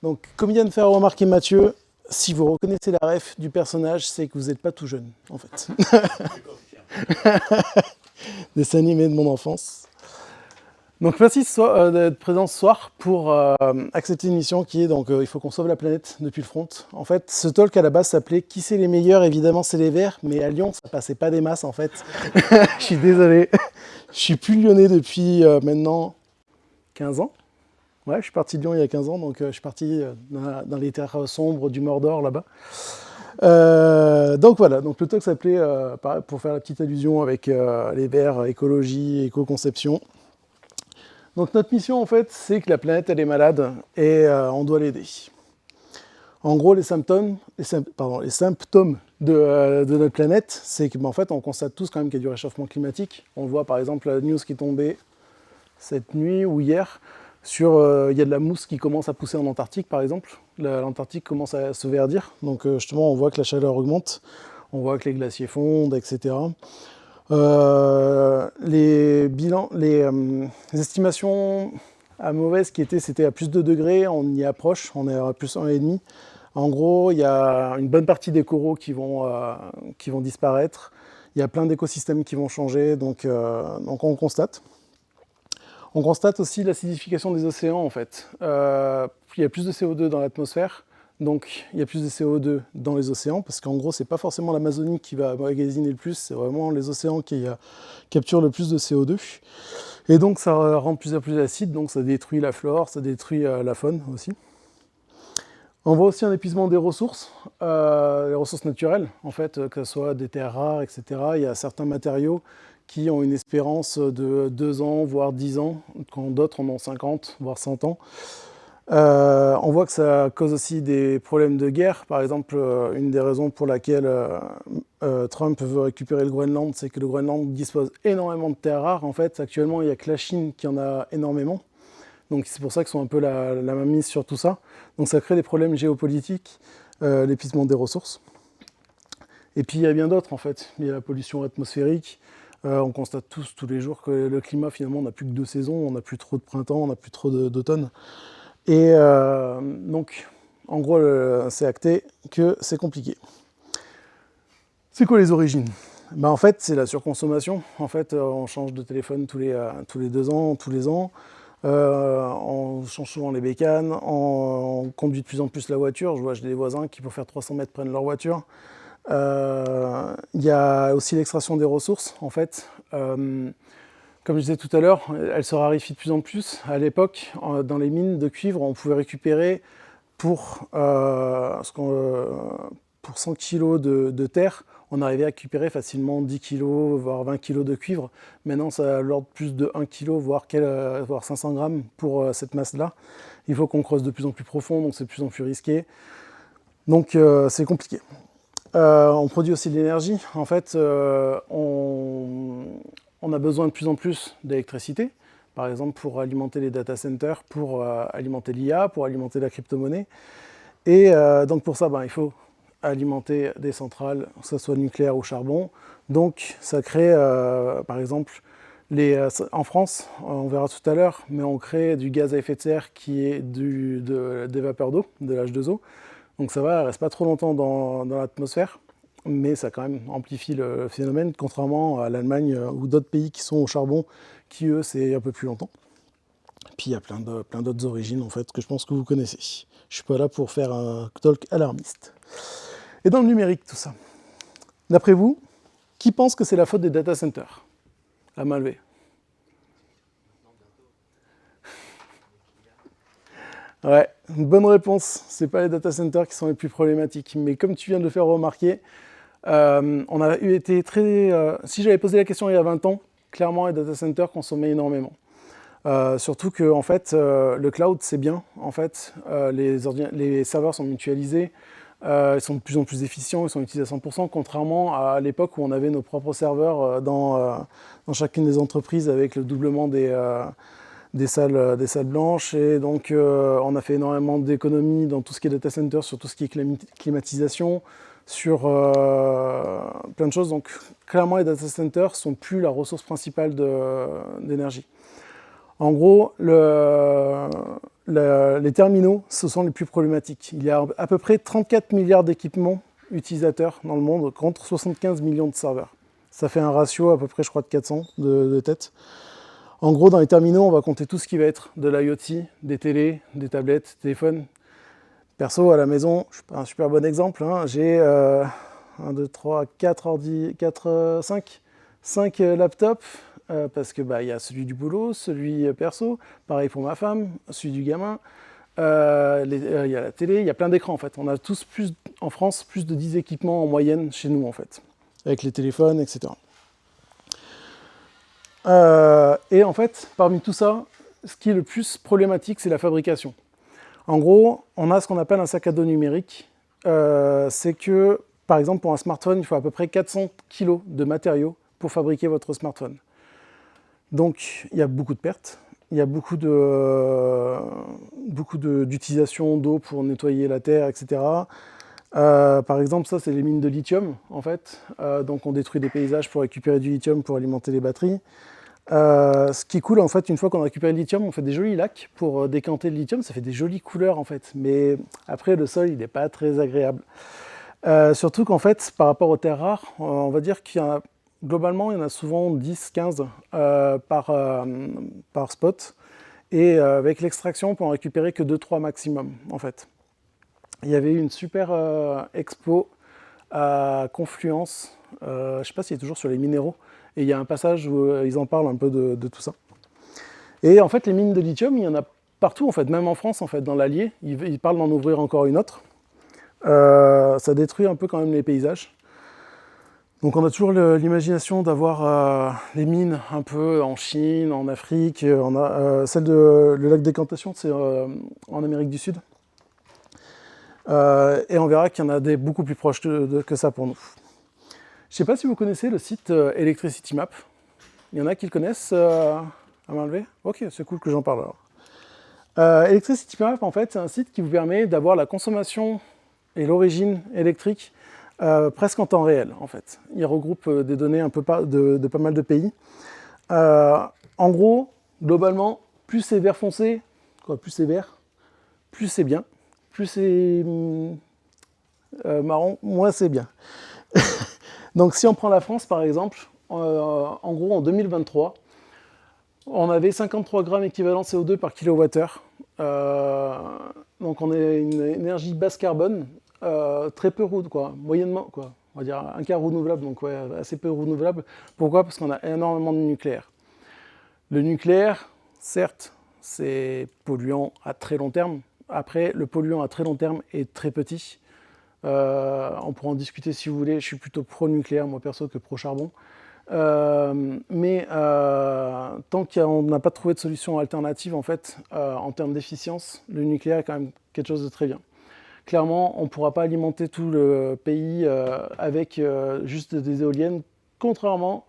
Donc, comme vient de faire remarquer Mathieu, si vous reconnaissez la ref du personnage, c'est que vous n'êtes pas tout jeune, en fait. Dessin animé de mon enfance. Donc merci d'être présent ce soir pour accepter une mission qui est donc il faut qu'on sauve la planète depuis le front. En fait, ce talk à la base s'appelait Qui c'est les meilleurs? Évidemment, c'est les Verts, mais à Lyon, ça passait pas des masses en fait. Je suis désolé. Je suis plus lyonnais depuis maintenant 15 ans. Ouais, je suis parti de Lyon il y a 15 ans, donc je suis parti dans les terres sombres du Mordor là-bas. Donc voilà, donc le talk s'appelait, pour faire la petite allusion avec les Verts, écologie, éco-conception. Donc notre mission en fait, c'est que la planète elle est malade et on doit l'aider. En gros, les symptômes de notre planète, c'est qu'en fait, on constate tous quand même qu'il y a du réchauffement climatique. On voit par exemple la news qui est tombée cette nuit ou hier sur il y a de la mousse qui commence à pousser en Antarctique par exemple. L'Antarctique commence à se verdir, donc justement on voit que la chaleur augmente, on voit que les glaciers fondent, etc. Les estimations à mauvaises c'était à plus de 2 degrés, on y approche, on est à plus 1,5. En gros, il y a une bonne partie des coraux qui vont disparaître, il y a plein d'écosystèmes qui vont changer, donc on constate. On constate aussi l'acidification des océans en fait. Il y a plus de CO2 dans l'atmosphère, donc il y a plus de CO2 dans les océans, parce qu'en gros, c'est pas forcément l'Amazonie qui va magasiner le plus, c'est vraiment les océans qui capturent le plus de CO2. Et donc ça rend de plus en plus acide, donc ça détruit la flore, ça détruit la faune aussi. On voit aussi un épuisement des ressources, les ressources naturelles, en fait, que ce soit des terres rares, etc. Il y a certains matériaux qui ont une espérance de 2 ans, voire 10 ans, quand d'autres en ont 50, voire 100 ans. On voit que ça cause aussi des problèmes de guerre. Par exemple, une des raisons pour laquelle Trump veut récupérer le Groenland, c'est que le Groenland dispose énormément de terres rares. En fait, actuellement, il n'y a que la Chine qui en a énormément. Donc c'est pour ça qu'ils sont un peu la mainmise sur tout ça. Donc ça crée des problèmes géopolitiques, l'épuisement des ressources. Et puis il y a bien d'autres en fait. Il y a la pollution atmosphérique. On constate tous les jours que le climat finalement on n'a plus que 2 saisons, on n'a plus trop de printemps, on n'a plus trop d'automne. Et donc en gros c'est acté que c'est compliqué. C'est quoi les origines? En fait c'est la surconsommation. En fait on change de téléphone tous les 2 ans, tous les ans. On change souvent les bécanes, on conduit de plus en plus la voiture. J'ai des voisins qui pour faire 300 mètres prennent leur voiture. Il y a aussi l'extraction des ressources, en fait. Comme je disais tout à l'heure, elle se raréfie de plus en plus. À l'époque, dans les mines de cuivre, on pouvait récupérer pour 100 kg de terre, on arrivait à récupérer facilement 10 kg, voire 20 kg de cuivre. Maintenant, ça a l'ordre plus de 1 kg, voire 500 grammes pour cette masse-là. Il faut qu'on creuse de plus en plus profond, donc c'est de plus en plus risqué. Donc c'est compliqué. On produit aussi de l'énergie. En fait, on a besoin de plus en plus d'électricité, par exemple pour alimenter les data centers, pour alimenter l'IA, pour alimenter la crypto-monnaie. Et donc pour ça, il faut alimenter des centrales, que ce soit nucléaire ou charbon. Donc ça crée, par exemple, en France, on verra tout à l'heure, mais on crée du gaz à effet de serre qui est des vapeurs d'eau, de l'H2O. Donc ça va, elle reste pas trop longtemps dans l'atmosphère, mais ça quand même amplifie le phénomène, contrairement à l'Allemagne ou d'autres pays qui sont au charbon, qui eux, c'est un peu plus longtemps. Puis il y a plein d'autres origines en fait que je pense que vous connaissez. Je suis pas là pour faire un talk alarmiste. Et dans le numérique, tout ça. D'après vous, qui pense que c'est la faute des data centers? À main levée. Ouais, une bonne réponse. C'est pas les data centers qui sont les plus problématiques. Mais comme tu viens de le faire remarquer, on a été très... si j'avais posé la question il y a 20 ans, clairement les data centers consommaient énormément. Surtout que en fait, le cloud c'est bien. En fait, les serveurs sont mutualisés, ils sont de plus en plus efficients, ils sont utilisés à 100%, contrairement à l'époque où on avait nos propres serveurs dans chacune des entreprises avec le doublement des salles blanches. Et donc on a fait énormément d'économies dans tout ce qui est data center, sur tout ce qui est climatisation, sur plein de choses. Donc clairement les data centers sont plus la ressource principale d'énergie. En gros, le les terminaux, ce sont les plus problématiques. Il y a à peu près 34 milliards d'équipements utilisateurs dans le monde contre 75 millions de serveurs. Ça fait un ratio à peu près, je crois, de 400 de tête. En gros, dans les terminaux, on va compter tout ce qui va être de l'IoT, des télés, des tablettes, des téléphones. Perso, à la maison, je suis pas un super bon exemple, hein, j'ai 1, 2, 3, 5 laptops, parce que y a celui du boulot, celui perso, pareil pour ma femme, celui du gamin, il y a la télé, il y a plein d'écrans en fait. On a tous en France plus de 10 équipements en moyenne chez nous en fait, avec les téléphones, etc. Et en fait, parmi tout ça, ce qui est le plus problématique, c'est la fabrication. En gros, on a ce qu'on appelle un sac à dos numérique. C'est que, par exemple, pour un smartphone, il faut à peu près 400 kg de matériaux pour fabriquer votre smartphone. Donc, il y a beaucoup de pertes. Il y a beaucoup d'utilisation d'eau pour nettoyer la terre, etc. Par exemple, ça, c'est les mines de lithium, en fait. Donc, on détruit des paysages pour récupérer du lithium pour alimenter les batteries. Ce qui est cool, en fait, une fois qu'on a récupéré le lithium, on fait des jolis lacs pour décanter le lithium. Ça fait des jolies couleurs, en fait. Mais après, le sol, il n'est pas très agréable. Surtout qu'en fait, par rapport aux terres rares, on va dire qu'il y a globalement, il y en a souvent 10, 15 par spot. Et avec l'extraction, on peut en récupérer que 2-3 maximum, en fait. Il y avait eu une super expo à Confluence, je ne sais pas s'il est toujours sur les minéraux, et il y a un passage où ils en parlent un peu de tout ça. Et en fait, les mines de lithium, il y en a partout, en fait, même en France, en fait, dans l'Allier. Ils parlent d'en ouvrir encore une autre. Ça détruit un peu quand même les paysages. Donc on a toujours l'imagination d'avoir les mines un peu en Chine, en Afrique. On a le lac Décantation, c'est en Amérique du Sud. Et on verra qu'il y en a des beaucoup plus proches que ça pour nous. Je ne sais pas si vous connaissez le site Electricity Map. Il y en a qui le connaissent à main levée. Ok, c'est cool que j'en parle alors. Electricity Map, en fait, c'est un site qui vous permet d'avoir la consommation et l'origine électrique presque en temps réel, en fait. Il regroupe des données un peu de pas mal de pays. En gros, globalement, plus c'est vert foncé, plus c'est vert, plus c'est bien. Plus c'est marron, moins c'est bien. Donc si on prend la France par exemple, en gros en 2023, on avait 53 grammes équivalent CO2 par kilowattheure. Donc on a une énergie basse carbone, très peu moyennement, on va dire un quart renouvelable, donc assez peu renouvelable. Pourquoi ? Parce qu'on a énormément de nucléaire. Le nucléaire, certes, c'est polluant à très long terme. Après, le polluant à très long terme est très petit. On pourra en discuter si vous voulez. Je suis plutôt pro-nucléaire, moi perso, que pro-charbon. Mais tant qu'on n'a pas trouvé de solution alternative, en fait, en termes d'efficience, le nucléaire est quand même quelque chose de très bien. Clairement, on ne pourra pas alimenter tout le pays avec juste des éoliennes, contrairement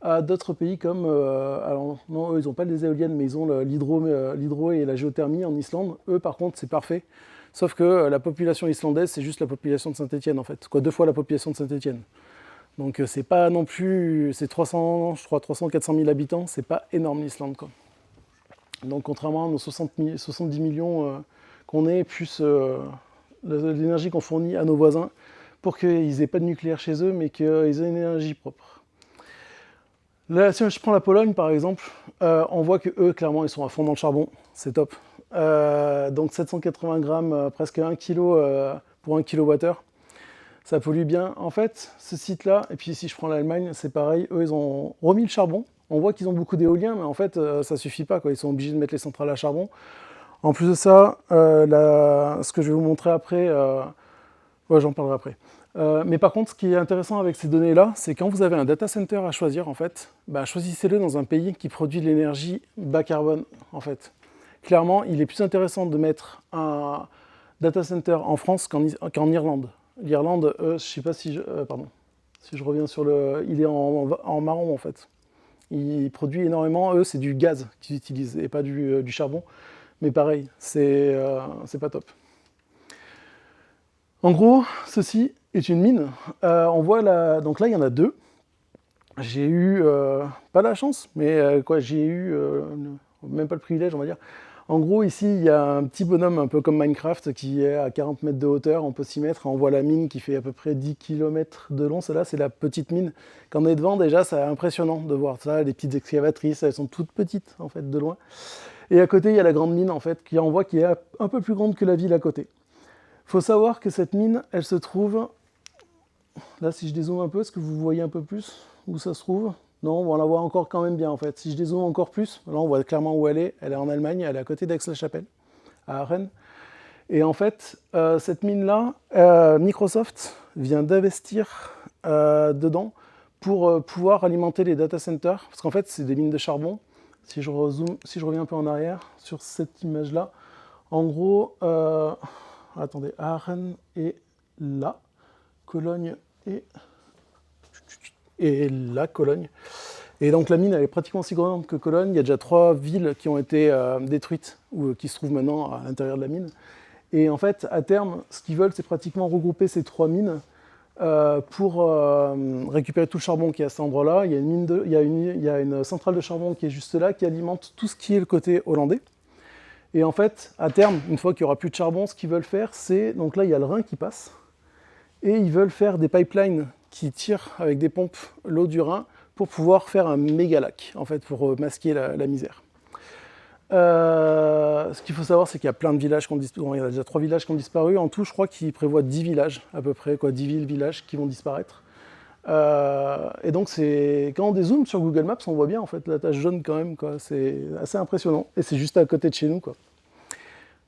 à d'autres pays comme... alors non, eux, ils n'ont pas des éoliennes, mais ils ont l'hydro et la géothermie en Islande. Eux, par contre, c'est parfait. Sauf que la population islandaise, c'est juste la population de Saint-Étienne, en fait. 2 fois la population de Saint-Étienne. Donc c'est pas non plus... C'est 300-400 000 habitants, c'est pas énorme l'Islande, quoi. Donc contrairement à nos 70 millions qu'on est, plus l'énergie qu'on fournit à nos voisins, pour qu'ils n'aient pas de nucléaire chez eux, mais qu'ils aient une énergie propre. Là, si je prends la Pologne, par exemple, on voit que eux, clairement, ils sont à fond dans le charbon. C'est top. Donc 780 grammes, presque 1 kg pour 1 kWh. Ça pollue bien. En fait, ce site-là, et puis si je prends l'Allemagne, c'est pareil. Eux, ils ont remis le charbon. On voit qu'ils ont beaucoup d'éolien, mais en fait, ça suffit pas, quoi. Ils sont obligés de mettre les centrales à charbon. En plus de ça, ce que je vais vous montrer après, j'en parlerai après. Mais par contre, ce qui est intéressant avec ces données-là, c'est quand vous avez un data center à choisir, en fait, choisissez-le dans un pays qui produit de l'énergie bas carbone, en fait. Clairement, il est plus intéressant de mettre un data center en France qu'en Irlande. L'Irlande, je ne sais pas si si je reviens sur le... Il est en marron, en fait. Il produit énormément. Eux, c'est du gaz qu'ils utilisent et pas du charbon. Mais pareil, c'est pas top. En gros, ceci est une mine. On voit donc là, il y en a 2. J'ai eu, pas la chance, mais j'ai eu, même pas le privilège, on va dire. En gros, ici, il y a un petit bonhomme un peu comme Minecraft qui est à 40 mètres de hauteur, on peut s'y mettre. On voit la mine qui fait à peu près 10 km de long. Celle-là, c'est la petite mine. Quand on est devant, déjà, c'est impressionnant de voir ça. Les petites excavatrices, elles sont toutes petites, en fait, de loin. Et à côté, il y a la grande mine, en fait, on voit qui est un peu plus grande que la ville à côté. Il faut savoir que cette mine, elle se trouve... Là, si je dézoome un peu, est-ce que vous voyez un peu plus où ça se trouve? Non, on la voit encore quand même bien, en fait. Si je dézoome encore plus, là, on voit clairement où elle est. Elle est en Allemagne, elle est à côté d'Aix-la-Chapelle, à Rennes. Et en fait, cette mine-là, Microsoft vient d'investir dedans pour pouvoir alimenter les data centers. Parce qu'en fait, c'est des mines de charbon. Si je reviens un peu en arrière sur cette image-là, en gros, attendez, Aachen est là, Cologne et là, Cologne. Et donc la mine, elle est pratiquement aussi grande que Cologne. Il y a déjà 3 villes qui ont été détruites ou qui se trouvent maintenant à l'intérieur de la mine. Et en fait, à terme, ce qu'ils veulent, c'est pratiquement regrouper ces 3 mines pour récupérer tout le charbon qui est à cet endroit-là. Il y a une centrale de charbon qui est juste là, qui alimente tout ce qui est le côté hollandais. Et en fait, à terme, une fois qu'il n'y aura plus de charbon, ce qu'ils veulent faire, c'est... Donc là, il y a le Rhin qui passe. Et ils veulent faire des pipelines qui tirent avec des pompes l'eau du Rhin pour pouvoir faire un méga lac, en fait, pour masquer la misère. Ce qu'il faut savoir, c'est qu'il y a plein de villages qui ont disparu. Il y a déjà 3 villages qui ont disparu. En tout, je crois qu'ils prévoient 10 villages, à peu près, 10 villes, villages qui vont disparaître. Et donc, quand on dézoome sur Google Maps, on voit bien en fait la tache jaune quand même. C'est assez impressionnant. Et c'est juste à côté de chez nous, quoi.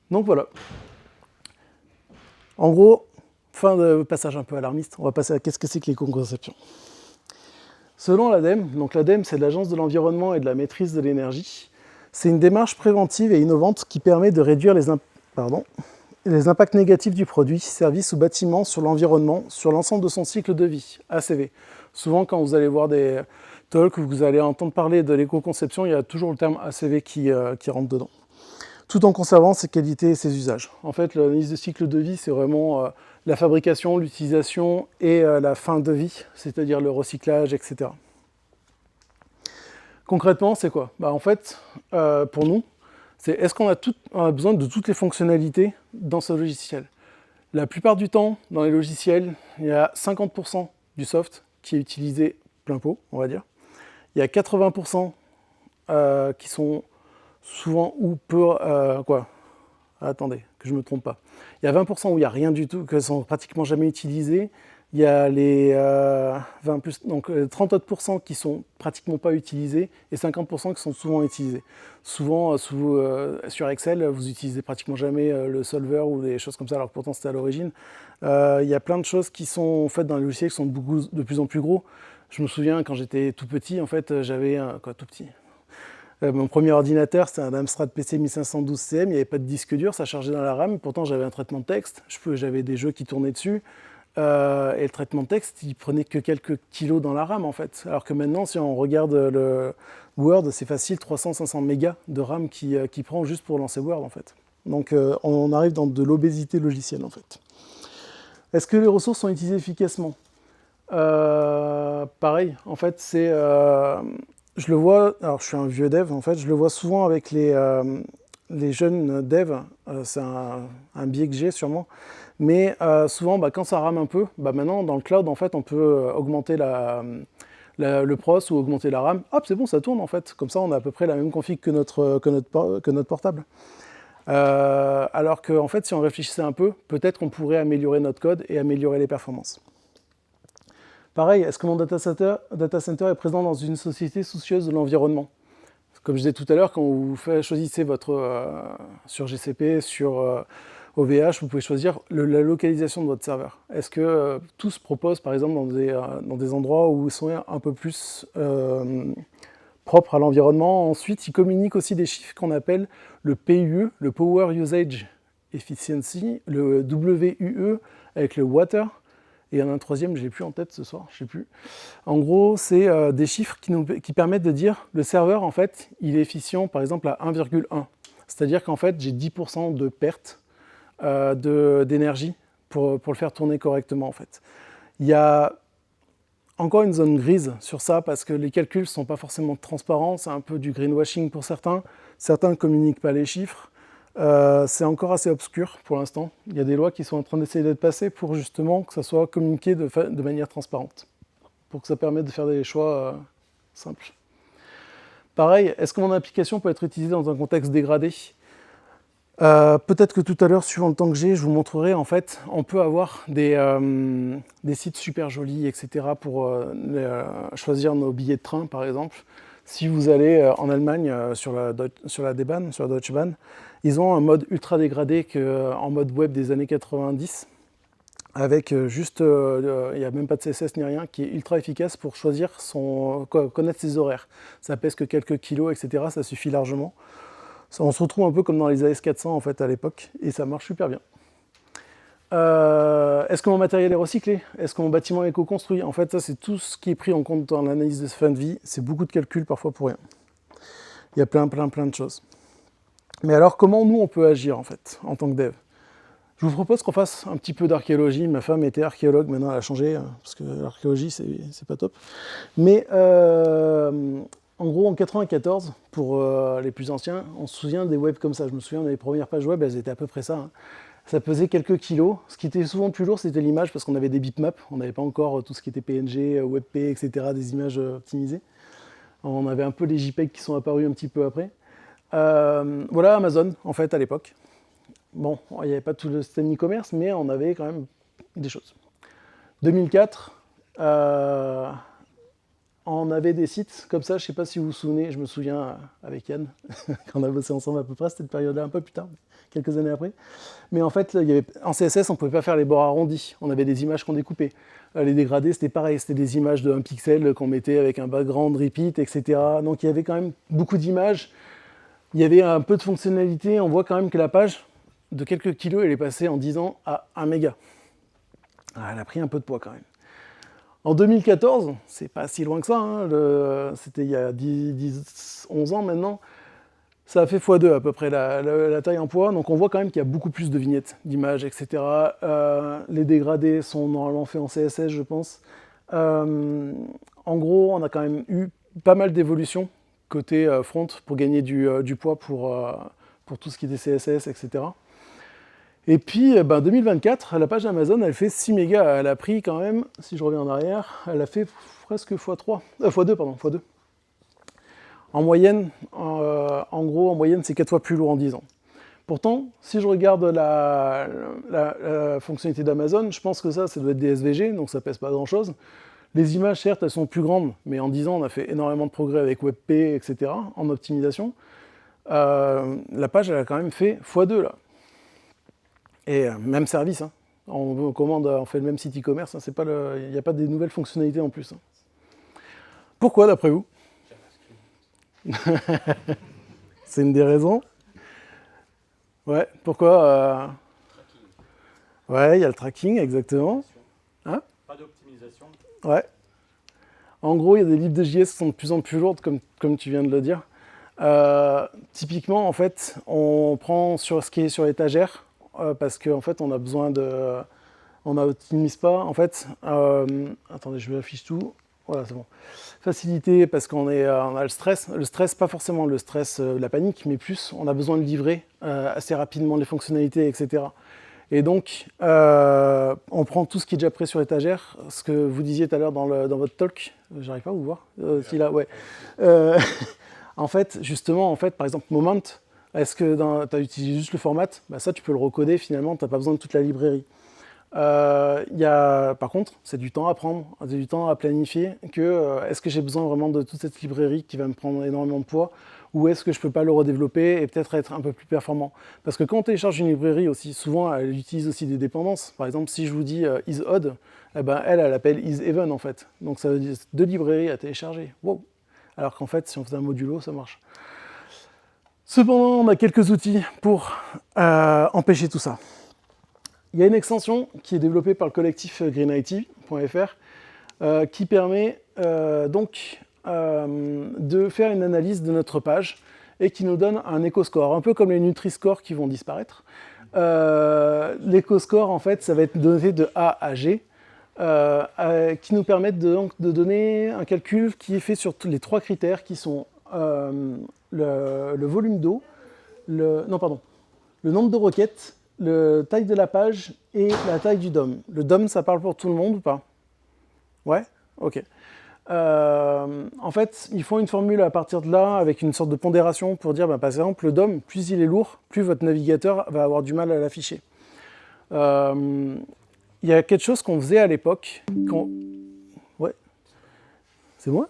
Donc voilà. En gros, fin de passage un peu alarmiste, on va passer à qu'est-ce que c'est que l'éco-conception. Selon l'ADEME, donc l'ADEME, c'est l'Agence de l'environnement et de la maîtrise de l'énergie. C'est une démarche préventive et innovante qui permet de réduire les impacts négatifs du produit, service ou bâtiment sur l'environnement, sur l'ensemble de son cycle de vie, ACV. Souvent, quand vous allez voir des talks où vous allez entendre parler de l'éco-conception, il y a toujours le terme ACV qui rentre dedans, tout en conservant ses qualités et ses usages. En fait, l'analyse de cycle de vie, c'est vraiment la fabrication, l'utilisation et la fin de vie, c'est-à-dire le recyclage, etc. Concrètement, c'est quoi? En fait, pour nous, c'est est-ce qu'on a besoin de toutes les fonctionnalités dans ce logiciel? La plupart du temps, dans les logiciels, il y a 50% du soft qui est utilisé plein pot, on va dire. Il y a 80% qui sont souvent ou peu... Attendez, que je ne me trompe pas. Il y a 20% où il n'y a rien du tout, que sont pratiquement jamais utilisés. Il y a les 30 autres pourcents qui sont pratiquement pas utilisés et 50% qui sont souvent utilisés. Souvent, sur Excel, vous utilisez pratiquement jamais le solver ou des choses comme ça, alors que pourtant c'était à l'origine. Il y a plein de choses qui sont faites dans les logiciels qui sont de plus en plus gros. Je me souviens, quand j'étais tout petit, en fait, j'avais tout petit. Mon premier ordinateur, c'était un Amstrad PC 1512 CM, il n'y avait pas de disque dur, ça chargeait dans la RAM, pourtant j'avais un traitement de texte, j'avais des jeux qui tournaient dessus, et le traitement de texte, il prenait que quelques kilos dans la RAM en fait. Alors que maintenant, si on regarde le Word, c'est facile, 300-500 mégas de RAM qui prend juste pour lancer Word en fait. Donc on arrive dans de l'obésité logicielle en fait. Est-ce que les ressources sont utilisées efficacement? Pareil, en fait, c'est... je le vois, alors je suis un vieux dev en fait, je le vois souvent avec les jeunes devs, c'est un biais que j'ai sûrement, mais souvent quand ça rame un peu, maintenant dans le cloud en fait on peut augmenter le pros ou augmenter la RAM, hop c'est bon ça tourne en fait, comme ça on a à peu près la même config que notre portable. Alors que en fait si on réfléchissait un peu, peut-être qu'on pourrait améliorer notre code et améliorer les performances. Pareil, est-ce que mon data center est présent dans une société soucieuse de l'environnement? Comme je disais tout à l'heure, quand vous choisissez sur GCP, sur OVH, vous pouvez choisir la localisation de votre serveur. Est-ce que tous proposent, par exemple, dans des endroits où ils sont un peu plus propres à l'environnement? Ensuite, ils communiquent aussi des chiffres qu'on appelle le PUE, le Power Usage Efficiency, le WUE avec le Water. Et il y en a un troisième, je l'ai plus en tête ce soir, je sais plus. En gros, c'est des chiffres qui permettent de dire le serveur, en fait, il est efficient, par exemple, à 1,1. C'est-à-dire qu'en fait, j'ai 10% de perte d'énergie pour le faire tourner correctement, en fait. Il y a encore une zone grise sur ça, parce que les calculs ne sont pas forcément transparents, c'est un peu du greenwashing pour certains. Certains ne communiquent pas les chiffres. C'est encore assez obscur pour l'instant. Il y a des lois qui sont en train d'essayer d'être passées pour justement que ça soit communiqué de manière transparente, pour que ça permette de faire des choix simples. Pareil, est-ce que mon application peut être utilisée dans un contexte dégradé ? Peut-être que tout à l'heure, suivant le temps que j'ai, je vous montrerai, en fait, on peut avoir des sites super jolis, etc. pour choisir nos billets de train, par exemple. Si vous allez en Allemagne sur la D-Bahn, sur la Deutsche Bahn, ils ont un mode ultra dégradé en mode web des années 90, avec juste, il n'y a même pas de CSS ni rien, qui est ultra efficace pour choisir connaître ses horaires. Ça pèse que quelques kilos, etc. Ça suffit largement. On se retrouve un peu comme dans les AS400 en fait à l'époque, et ça marche super bien. Est-ce que mon matériel est recyclé? Est-ce que mon bâtiment est éco-construit? En fait, ça c'est tout ce qui est pris en compte dans l'analyse de fin de vie. C'est beaucoup de calculs parfois pour rien. Il y a plein de choses. Mais alors, comment nous on peut agir en fait, en tant que dev? Je vous propose qu'on fasse un petit peu d'archéologie. Ma femme était archéologue, maintenant elle a changé, parce que l'archéologie c'est pas top. Mais en gros, en 94, pour les plus anciens, on se souvient des webs comme ça. Je me souviens des premières pages web, elles étaient à peu près ça. Hein. Ça pesait quelques kilos. Ce qui était souvent plus lourd, c'était l'image, parce qu'on avait des bitmaps. On n'avait pas encore tout ce qui était PNG, WebP, etc., des images optimisées. On avait un peu les JPEG qui sont apparus un petit peu après. Voilà Amazon, en fait, à l'époque. Bon, il n'y avait pas tout le système e-commerce, mais on avait quand même des choses. 2004, on avait des sites comme ça, je ne sais pas si vous vous souvenez, je me souviens avec Yann, quand on a bossé ensemble à peu près, cette période-là un peu plus tard, quelques années après. Mais en fait, en CSS, on ne pouvait pas faire les bords arrondis, on avait des images qu'on découpait. Les dégradés, c'était pareil, c'était des images de 1 pixel qu'on mettait avec un background repeat, etc. Donc il y avait quand même beaucoup d'images, il y avait un peu de fonctionnalité, on voit quand même que la page, de quelques kilos, elle est passée en 10 ans à 1 méga. Elle a pris un peu de poids quand même. En 2014, c'est pas si loin que ça, hein, c'était il y a 11 ans maintenant, ça a fait x2 à peu près la taille en poids, donc on voit quand même qu'il y a beaucoup plus de vignettes, d'images, etc. Les dégradés sont normalement faits en CSS, je pense. En gros, on a quand même eu pas mal d'évolutions côté front pour gagner du poids pour tout ce qui était CSS, etc. Et puis, 2024, la page Amazon, elle fait 6 mégas. Elle a pris quand même, si je reviens en arrière, elle a fait presque x2, pardon, x2. En moyenne, en gros, en moyenne, c'est 4 fois plus lourd en 10 ans. Pourtant, si je regarde la fonctionnalité d'Amazon, je pense que ça doit être des SVG, donc ça pèse pas grand-chose. Les images, certes, elles sont plus grandes, mais en 10 ans, on a fait énormément de progrès avec WebP, etc., en optimisation. La page, elle a quand même fait x2, là. Et même service, hein. On fait le même site e-commerce, hein. Il n'y a pas des nouvelles fonctionnalités en plus. Hein. Pourquoi, d'après vous? C'est une des raisons. Ouais, pourquoi Ouais, il y a le tracking, exactement. Hein? Pas d'optimisation. Ouais. En gros, il y a des libs de JS qui sont de plus en plus lourdes, comme tu viens de le dire. Typiquement, en fait, on prend sur ce qui est sur l'étagère, parce qu'en fait, on a besoin de... On n'optimise pas, en fait... attendez, je affiche tout. Voilà, c'est bon. Facilité, parce on a le stress. Le stress, pas forcément le stress de la panique, mais plus, on a besoin de livrer assez rapidement les fonctionnalités, etc. Et donc, on prend tout ce qui est déjà prêt sur l'étagère, ce que vous disiez tout à l'heure dans votre talk. J'arrive pas à vous voir. Si là, ouais. En fait, justement, par exemple, Moment, est-ce que tu as utilisé juste le format? Ça, tu peux le recoder finalement, tu n'as pas besoin de toute la librairie. Par contre, c'est du temps à prendre, c'est du temps à planifier. Est-ce que j'ai besoin vraiment de toute cette librairie qui va me prendre énormément de poids, ou est-ce que je ne peux pas le redévelopper et peut-être être un peu plus performant? Parce que quand on télécharge une librairie aussi, souvent elle utilise aussi des dépendances. Par exemple, si je vous dis isOdd, elle appelle isEven en fait. Donc ça veut dire 2 librairies à télécharger. Wow. Alors qu'en fait, si on faisait un modulo, ça marche. Cependant, on a quelques outils pour empêcher tout ça. Il y a une extension qui est développée par le collectif greenIT.fr qui permet de faire une analyse de notre page et qui nous donne un éco-score, un peu comme les Nutri-Score qui vont disparaître. L'éco-score, en fait, ça va être donné de A à G. qui nous permettent donc, de donner un calcul qui est fait sur les 3 critères qui sont le volume d'eau, le nombre de requêtes, la taille de la page et la taille du DOM. Le DOM, ça parle pour tout le monde ou pas? Ouais? Ok. En fait, ils font une formule à partir de là avec une sorte de pondération pour dire, par exemple, le DOM, plus il est lourd, plus votre navigateur va avoir du mal à l'afficher. Il y a quelque chose qu'on faisait à l'époque. Ouais. C'est moi?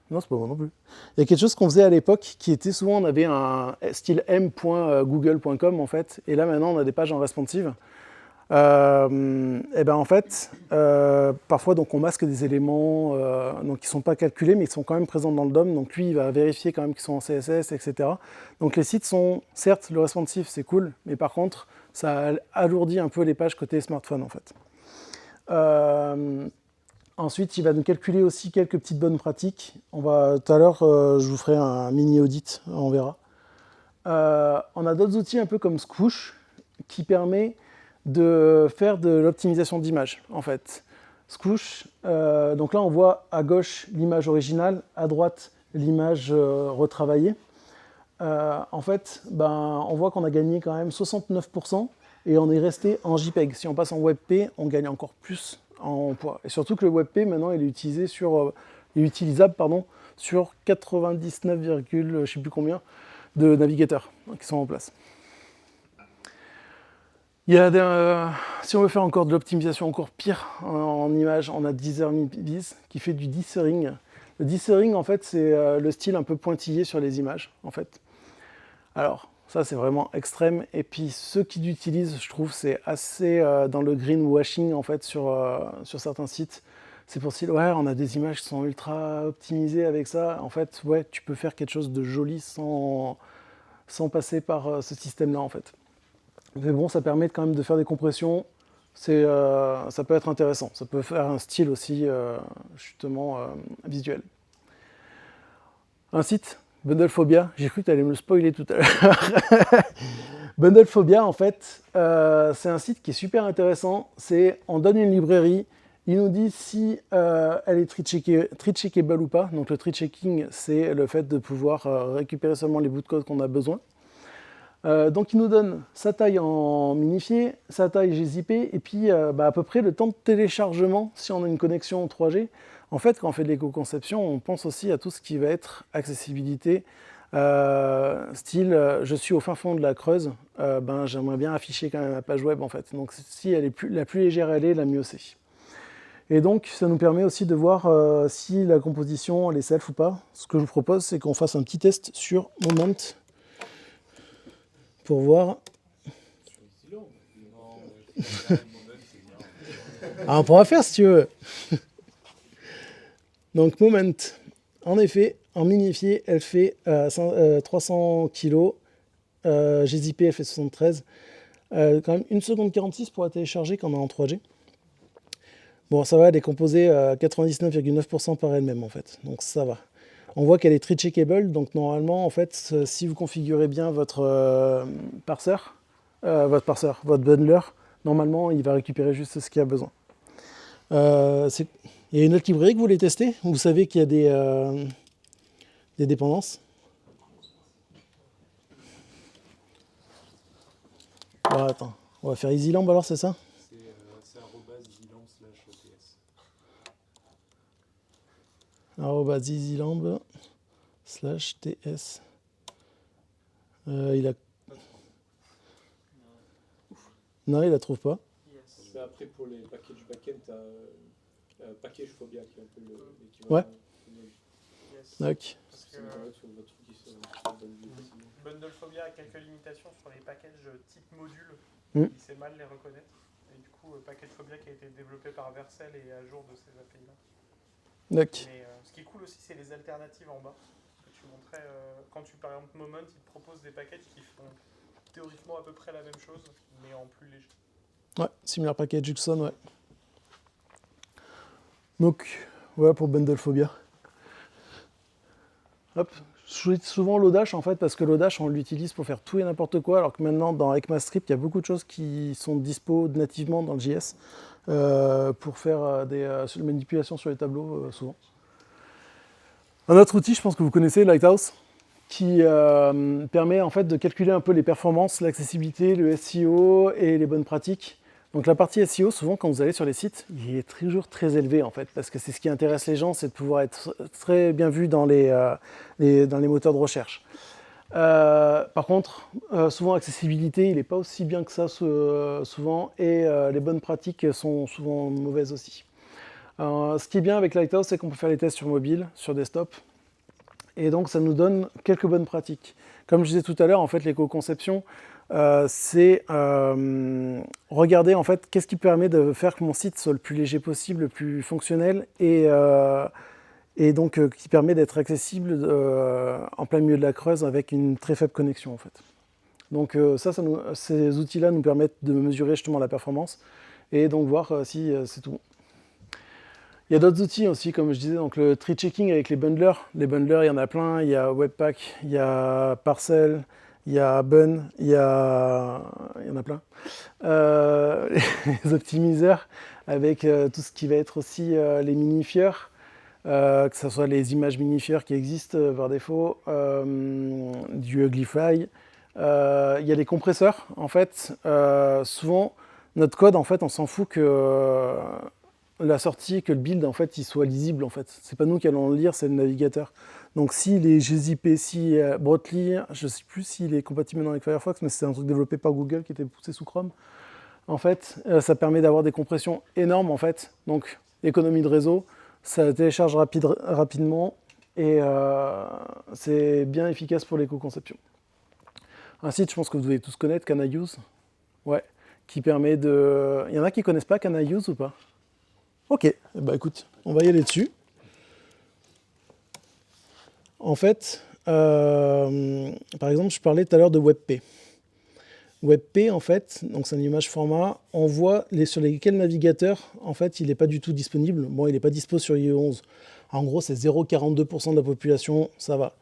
Non, c'est pas moi non plus. Il y a quelque chose qu'on faisait à l'époque qui était souvent, on avait un style m.google.com en fait, et là maintenant on a des pages en responsive. Et ben en fait, parfois donc on masque des éléments donc qui ne sont pas calculés mais qui sont quand même présents dans le DOM, donc lui il va vérifier quand même qu'ils sont en CSS, etc. Donc les sites sont, certes le responsive c'est cool, mais par contre ça alourdit un peu les pages côté smartphone en fait. Ensuite, il va nous calculer aussi quelques petites bonnes pratiques. Tout à l'heure, je vous ferai un mini audit, on verra. On a d'autres outils un peu comme Squoosh qui permet de faire de l'optimisation d'image en fait. Squoosh, donc là on voit à gauche l'image originale, à droite l'image retravaillée. En fait, on voit qu'on a gagné quand même 69% et on est resté en JPEG. Si on passe en WebP, on gagne encore plus en poids. Et surtout que le WebP maintenant il est utilisable sur 99, je sais plus combien de navigateurs qui sont en place. Si on veut faire encore de l'optimisation encore pire en image, on a DeezerMeVis qui fait du dithering. Le dithering en fait c'est le style un peu pointillé sur les images en fait. Alors ça c'est vraiment extrême, et puis ceux qui l'utilisent, je trouve c'est assez dans le greenwashing en fait sur certains sites. C'est pour dire ouais on a des images qui sont ultra optimisées avec ça. En fait ouais tu peux faire quelque chose de joli sans passer par ce système là en fait. Mais bon ça permet quand même de faire des compressions, ça peut être intéressant, ça peut faire un style aussi justement visuel. Un site Bundlephobia, j'ai cru que tu allais me le spoiler tout à l'heure. Bundlephobia, en fait, c'est un site qui est super intéressant. On donne une librairie, il nous dit si elle est tree-checkable ou pas. Donc le tree-checking, c'est le fait de pouvoir récupérer seulement les bouts de code qu'on a besoin. Donc il nous donne sa taille en minifié, sa taille gzip, et puis à peu près le temps de téléchargement si on a une connexion 3G. En fait, quand on fait de l'éco-conception, on pense aussi à tout ce qui va être accessibilité, style je suis au fin fond de la Creuse, j'aimerais bien afficher quand même ma page web en fait. Donc si elle est la plus légère elle est, la mieux c'est. Et donc ça nous permet aussi de voir si la composition elle est self ou pas. Ce que je vous propose, c'est qu'on fasse un petit test sur Moment pour voir. Ah, on pourra faire si tu veux. Donc Moment, en effet, en minifié, elle fait 300 kg, gzip elle fait 73. Quand même 1 seconde 46 pour la télécharger quand on est en 3G. Bon, ça va, elle est composée à 99,9% par elle-même en fait, donc ça va. On voit qu'elle est tree-checkable, donc normalement, en fait, si vous configurez bien votre votre bundler, normalement, il va récupérer juste ce qu'il a besoin. Il y a une autre librairie que vous voulez tester? Vous savez qu'il y a des dépendances? Bon, attends, on va faire EasyLamp alors, c'est ça? C'est @easylamp/ts. @easylamp/ts. Non, il la trouve pas. Mais après, pour les packages backend, tu as Packagephobia qui est un peu l'équivalent. Ouais. Yes. Donc, Parce que sur votre outil, ça donne du facilement. Bundlephobia a quelques limitations sur les packages type module. Mm. Il sait mal les reconnaître. Et du coup, Packagephobia qui a été développé par Vercel est à jour de ces API-là. Mais ce qui est cool aussi, c'est les alternatives en bas. Que tu montrais, quand tu, par exemple, Moment, il te propose des packages qui font théoriquement à peu près la même chose, mais en plus léger. ouais, similar package Juxon, ouais. Donc, voilà pour Bundlephobia. Hop. Je choisis souvent Lodash en fait, parce que Lodash on l'utilise pour faire tout et n'importe quoi, alors que maintenant dans ECMAScript il y a beaucoup de choses qui sont dispo nativement dans le JS. pour faire des manipulations sur les tableaux, souvent. Un autre outil, je pense que vous connaissez, Lighthouse, qui permet en fait de calculer un peu les performances, l'accessibilité, le SEO et les bonnes pratiques. Donc la partie SEO, souvent quand vous allez sur les sites, il est toujours très élevé en fait, parce que c'est ce qui intéresse les gens, c'est de pouvoir être très bien vu dans les moteurs de recherche. Par contre, souvent accessibilité, il n'est pas aussi bien que ça souvent, et les bonnes pratiques sont souvent mauvaises aussi. Ce qui est bien avec Lighthouse, c'est qu'on peut faire les tests sur mobile, sur desktop, et donc ça nous donne quelques bonnes pratiques. Comme je disais tout à l'heure, en fait, l'éco-conception, c'est regarder en fait qu'est-ce qui permet de faire que mon site soit le plus léger possible, le plus fonctionnel et donc qui permet d'être accessible en plein milieu de la Creuse avec une très faible connexion en fait. Donc ces outils-là nous permettent de mesurer justement la performance et donc voir si c'est tout bon. Il y a d'autres outils aussi, comme je disais, donc le tree checking avec les bundlers. Les bundlers, il y en a plein, il y a Webpack, il y a Parcel, il y a Bun, il y en a plein. Les optimiseurs avec tout ce qui va être aussi les minifieurs, que ce soit les images minifieurs qui existent par défaut, du Uglify. Il y a les compresseurs, en fait. Souvent, notre code, en fait, on s'en fout que la sortie, que le build, en fait, il soit lisible, en fait. C'est pas nous qui allons le lire, c'est le navigateur. Donc si les gzip, Brotli, je ne sais plus s'il est compatible maintenant avec Firefox, mais c'est un truc développé par Google qui était poussé sous Chrome. En fait, ça permet d'avoir des compressions énormes, en fait. Donc, économie de réseau, ça télécharge rapidement et c'est bien efficace pour l'éco-conception. Un site, je pense que vous devez tous connaître, Can I Use, ouais, qui permet de... Il y en a qui ne connaissent pas Can I Use ou pas? Ok, bah écoute, on va y aller dessus. En fait, par exemple, je parlais tout à l'heure de WebP. WebP, en fait, donc c'est une image format, on voit sur lesquels navigateurs, en fait, il n'est pas du tout disponible. Bon, il n'est pas dispo sur IE11. En gros, c'est 0,42% de la population, ça va.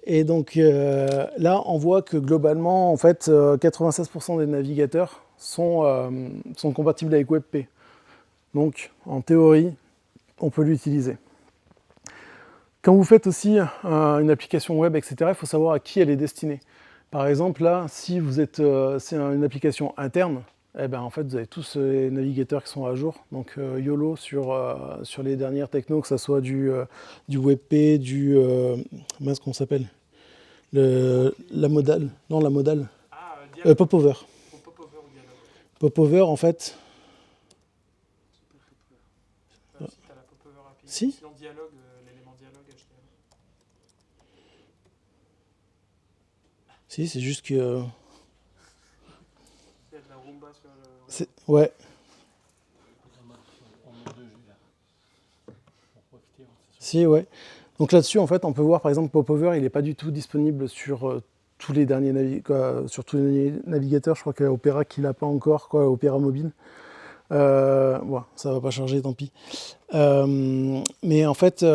Et donc là, on voit que globalement, en fait, 96% des navigateurs sont compatibles avec WebP. Donc, en théorie, on peut l'utiliser. Quand vous faites aussi une application web, etc., il faut savoir à qui elle est destinée. Par exemple, là, si vous êtes, c'est une application interne, eh ben, en fait, vous avez tous les navigateurs qui sont à jour. Donc, YOLO sur les dernières technos, que ce soit du WebP, mince, comment ça s'appelle la modale. Non, la modale. Popover. Popover ou Dialog. Popover, en fait... Si t'as la Popover API. Si. Sinon, Dialog, l'élément Dialog HTML. Si, c'est juste que... Il y a de la Roomba sur le... Ouais. Si, ouais. Donc là-dessus, en fait, on peut voir, par exemple, Popover, il n'est pas du tout disponible sur tous les derniers navigateurs. Je crois qu'il y a Opera qui ne l'a pas encore, quoi, Opera mobile. Bon, ça va pas changer, tant pis. Mais en fait,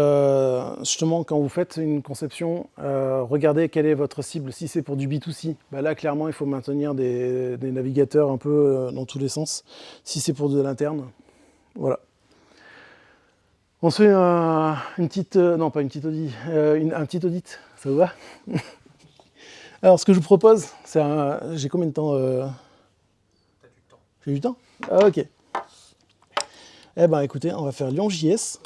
justement, quand vous faites une conception, regardez quelle est votre cible. Si c'est pour du B2C, bah là, clairement, il faut maintenir des navigateurs un peu dans tous les sens. Si c'est pour de l'interne, voilà. On se fait une petite... non, pas une petite audit. Un petit audit, ça vous va? Alors, ce que je vous propose, c'est un... J'ai combien de temps T'as du temps. J'ai du temps? Ah, ok. Eh ben, écoutez, on va faire Lyon.js.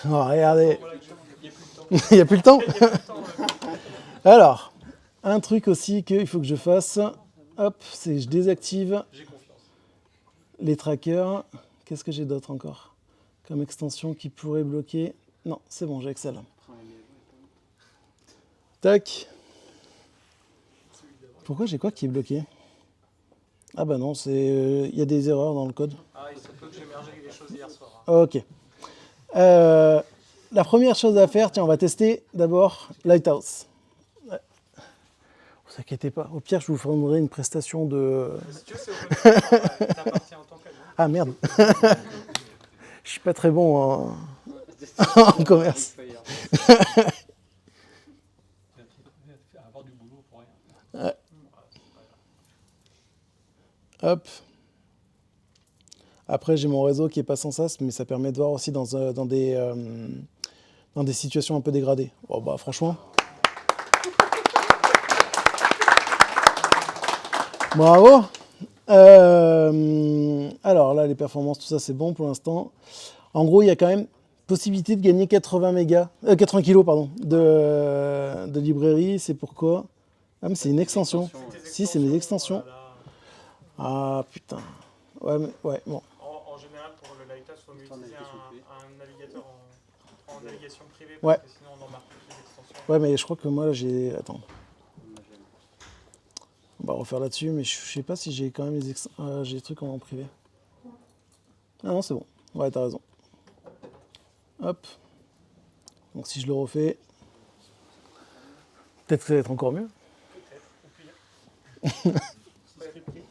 Oh, regardez. Il n'y a plus le temps. Alors, un truc aussi qu'il faut que je fasse, hop, c'est que je désactive les trackers. Qu'est-ce que j'ai d'autre encore comme extension qui pourrait bloquer? Non, c'est bon, j'ai Excel. Tac. Pourquoi j'ai quoi qui est bloqué? Ah bah non, il y a des erreurs dans le code. Ah, il se peut que j'ai mergé les choses hier soir. Ok. La première chose à faire, tiens, on va tester d'abord Lighthouse. Ouais. Ne vous inquiétez pas. Au pire, je vous fournirai une prestation de... Si tu veux, c'est open source, t'appartient en tant que... Ah merde. Je suis pas très bon en commerce. Hop. Après, j'ai mon réseau qui est pas sans sas, mais ça permet de voir aussi dans des situations un peu dégradées. Bon, bah, franchement. Bravo. Alors là, les performances, tout ça, c'est bon pour l'instant. En gros, il y a quand même possibilité de gagner 80 kilos pardon, de librairie. C'est pourquoi? Ah, mais c'est une extension. Si, c'est mes extensions. Ah, putain. Ouais, bon. En général, pour le Lighthouse, il faut mieux utiliser un navigateur en navigation privée, Ouais. parce que sinon on embarque toutes les extensions. Ouais, mais je crois que moi, là, j'ai... Attends. On va refaire là-dessus, mais je sais pas si j'ai quand même j'ai des trucs en privé. Ah non, c'est bon. Ouais, t'as raison. Hop. Donc si je le refais, peut-être que ça va être encore mieux. Peut-être, ou pire.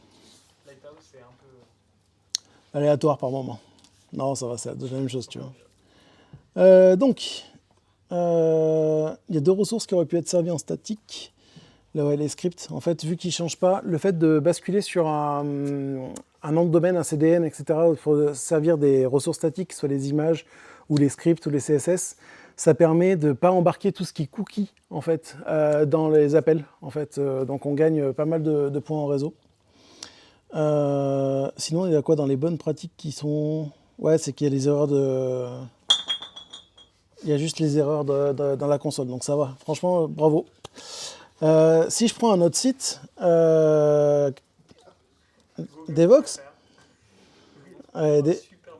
Lighthouse, c'est un peu... Aléatoire par moment. Non, ça va, c'est la même chose, tu vois. Donc, il y a deux ressources qui auraient pu être servies en statique. Là, ouais, les scripts, en fait, vu qu'ils ne changent pas, le fait de basculer sur un nom de domaine, un CDN, etc., pour servir des ressources statiques, soit les images, ou les scripts, ou les CSS, ça permet de ne pas embarquer tout ce qui est cookie, en fait, dans les appels, en fait. Donc, on gagne pas mal de points en réseau. Sinon, il y a quoi dans les bonnes pratiques qui sont... Ouais, c'est qu'il y a les erreurs de... Il y a juste les erreurs dans la console, donc ça va. Franchement, bravo. Si je prends un autre site, Devox, super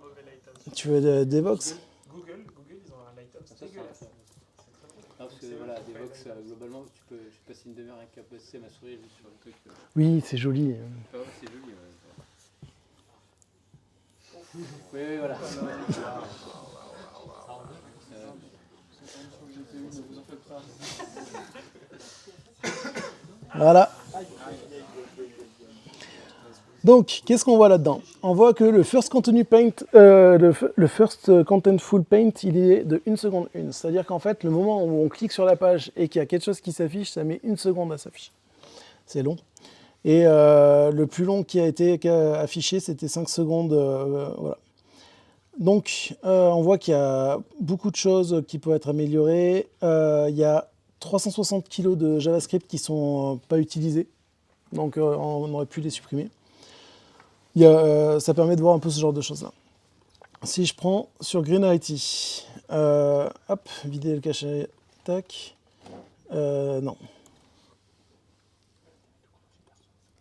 mauvais Lighthouse. tu veux Devox? Google, ils ont un Lighthouse dégueulasse. Parce que voilà, Devox, globalement, tu peux, je sais pas si une demi-heure incapacité ma souris juste sur le truc. Oui, c'est joli. Ah ouais, c'est joli, ouais. Oui, voilà. Voilà. Donc, qu'est-ce qu'on voit là-dedans? On voit que le first contentful paint, il est de 1 seconde 1. C'est-à-dire qu'en fait, le moment où on clique sur la page et qu'il y a quelque chose qui s'affiche, ça met 1 seconde à s'afficher. C'est long. Et le plus long qui a été affiché, c'était 5 secondes. Voilà. Donc, on voit qu'il y a beaucoup de choses qui peuvent être améliorées. Il y a 360 kg de JavaScript qui ne sont pas utilisés. Donc, on aurait pu les supprimer. Ça permet de voir un peu ce genre de choses-là. Si je prends sur Greenity, hop, vider le cache, tac. Non.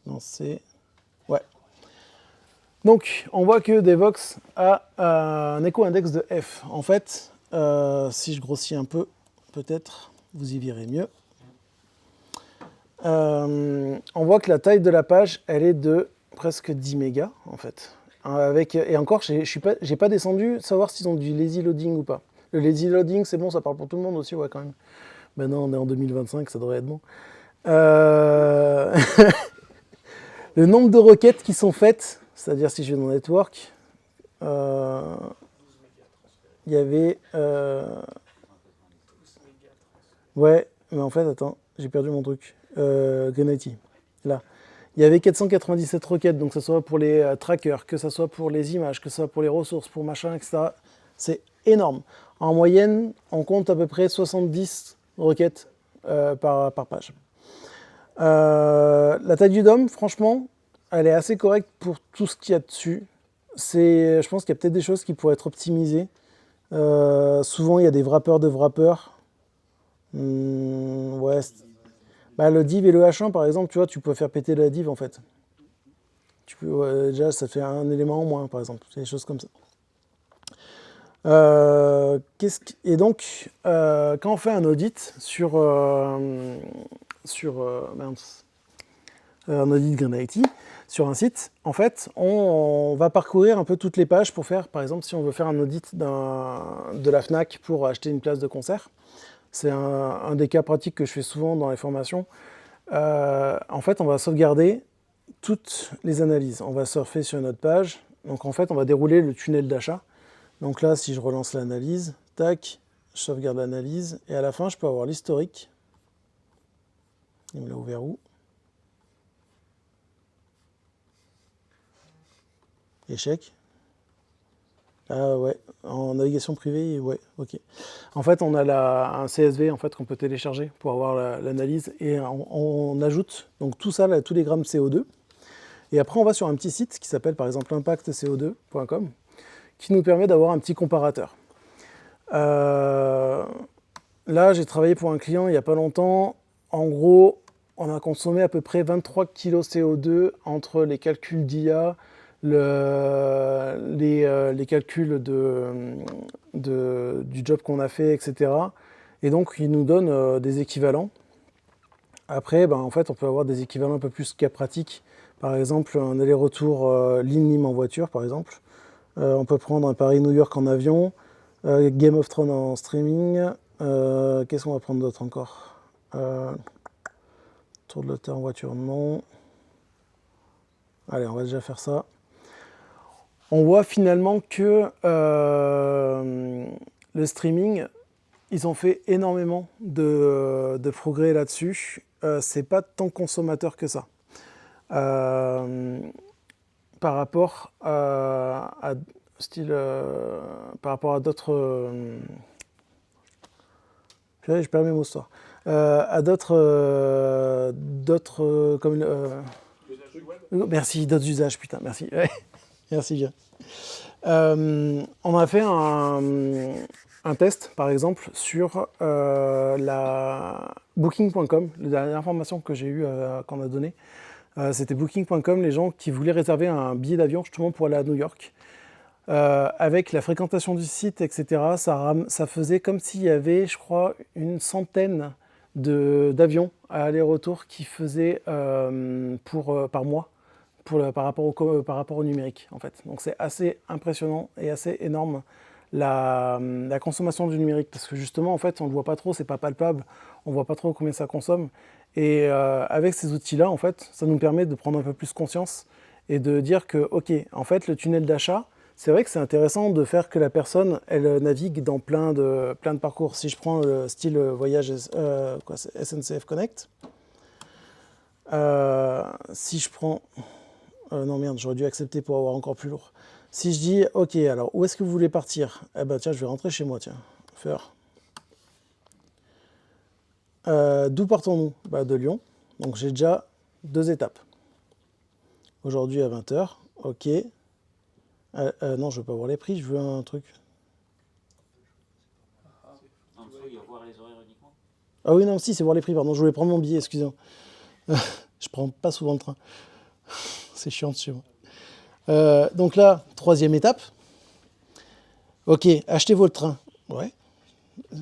Non, c'est... Ouais. Donc, on voit que Devox a un éco-index de F. En fait, si je grossis un peu, peut-être, vous y verrez mieux. On voit que la taille de la page, elle est de presque 10 mégas, en fait. Et encore, j'ai pas descendu savoir s'ils ont du lazy loading ou pas. Le lazy loading, c'est bon, ça parle pour tout le monde aussi, ouais, quand même. Maintenant, on est en 2025, ça devrait être bon. Le nombre de requêtes qui sont faites, c'est-à-dire si je vais dans Network, il y avait... Ouais, mais en fait, attends, j'ai perdu mon truc. Greenity, là. Il y avait 497 requêtes, donc que ce soit pour les trackers, que ce soit pour les images, que ce soit pour les ressources, pour machin, etc. C'est énorme. En moyenne, on compte à peu près 70 requêtes par page. La taille du DOM, franchement, elle est assez correcte pour tout ce qu'il y a dessus. Je pense qu'il y a peut-être des choses qui pourraient être optimisées. Souvent, il y a des wrappers de wrappers. Ouais. Bah, le div et le H1, par exemple, tu vois, tu peux faire péter la div, en fait. Déjà, ça te fait un élément en moins, par exemple. C'est des choses comme ça. Et donc, quand on fait un audit sur un audit Greenity, sur un site, en fait, on va parcourir un peu toutes les pages pour faire, par exemple, si on veut faire un audit de la FNAC pour acheter une place de concert. C'est un des cas pratiques que je fais souvent dans les formations. En fait, on va sauvegarder toutes les analyses. On va surfer sur une autre page. Donc, en fait, on va dérouler le tunnel d'achat. Donc là, si je relance l'analyse, tac, je sauvegarde l'analyse. Et à la fin, je peux avoir l'historique. Il me l'a ouvert où? Échec. Ah ouais, en navigation privée, ouais, ok. En fait, on a un CSV en fait, qu'on peut télécharger pour avoir l'analyse et on ajoute donc tout ça, là, tous les grammes CO2. Et après, on va sur un petit site qui s'appelle par exemple impactco2.com qui nous permet d'avoir un petit comparateur. Là, j'ai travaillé pour un client il n'y a pas longtemps. En gros, on a consommé à peu près 23 kg CO2 entre les calculs d'IA, les calculs du job qu'on a fait, etc. Et donc, il nous donne des équivalents. Après, en fait, on peut avoir des équivalents un peu plus cas pratiques. Par exemple, un aller-retour Lille-Nîmes en voiture, par exemple. On peut prendre un Paris-New York en avion, Game of Thrones en streaming. Qu'est-ce qu'on va prendre d'autre encore? Tour de la Terre en voiture, non. Allez, on va déjà faire ça. On voit finalement que le streaming, ils ont fait énormément de progrès là-dessus. C'est pas tant consommateur que ça. Par rapport à d'autres... je perds mes mots ce soir. À d'autres comme merci, d'autres usages, putain, merci. Merci, Jean. On a fait un test, par exemple, sur la Booking.com. La dernière information que j'ai eue, qu'on a donnée, c'était Booking.com, les gens qui voulaient réserver un billet d'avion justement pour aller à New York. Avec la fréquentation du site, etc., ça faisait comme s'il y avait, je crois, une centaine d'avions à aller-retour qui faisaient par mois. Par rapport au numérique, en fait. Donc c'est assez impressionnant et assez énorme la consommation du numérique, parce que justement, en fait, on ne le voit pas trop, c'est pas palpable, on ne voit pas trop combien ça consomme. Et avec ces outils-là, en fait, ça nous permet de prendre un peu plus conscience et de dire que, ok, en fait, le tunnel d'achat, c'est vrai que c'est intéressant de faire que la personne, elle navigue dans plein de parcours. Si je prends le style voyage SNCF Connect, si je prends... non merde, j'aurais dû accepter pour avoir encore plus lourd. Si je dis, ok, alors où est-ce que vous voulez partir? Eh ben tiens, je vais rentrer chez moi, tiens. Faire. D'où partons-nous? De Lyon. Donc j'ai déjà 2 étapes. Aujourd'hui à 20h, ok. Non, je veux pas voir les prix, je veux un truc. En dessous, il y a voir les horaires uniquement. Ah oui, non, si, c'est voir les prix, pardon, je voulais prendre mon billet, excusez-moi. Je prends pas souvent le train. C'est chiant de chez moi. Donc là, 3e étape. Ok, achetez votre train. Ouais,